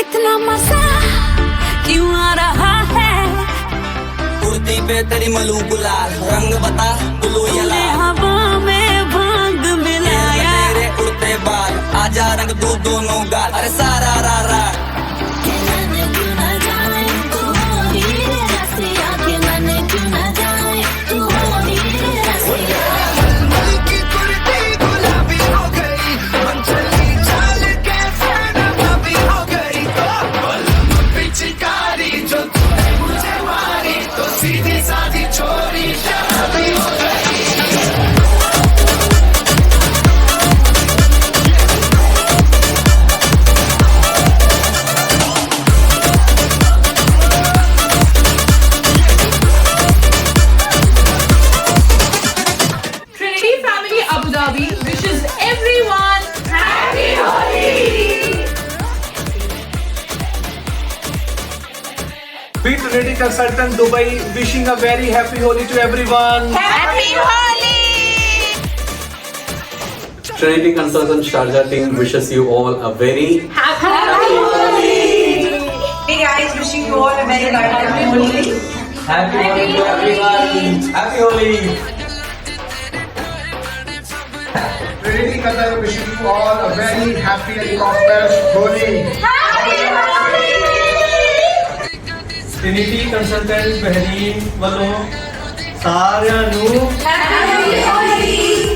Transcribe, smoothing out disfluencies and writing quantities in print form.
इतना मजा क्यों आ रहा है? कुर्ती पे तेरी मलू गुलाल, रंग बता ब्लू या लाल। हवा में भांग मिलाया, तेरे उड़ते बाल, आजा रंग दो दोनों गाल। अरे सारा रा रा Trinity family Abu Dhabi wishes everyone Happy Holi. We Trenity Consultants Dubai wishing a very happy Holi to everyone. Happy Holi. Trenity Consultants Sharjah team wishes you all a very Happy Holi. Hey guys, wishing you all a very happy Holi. Happy Holi to everyone. Happy Holi. Trenity Consultants wishing you all a very happy and prosperous Holi. Trenity Consultants Bahrain ਵੱਲੋਂ ਸਾਰਿਆਂ ਨੂੰ Happy Holi.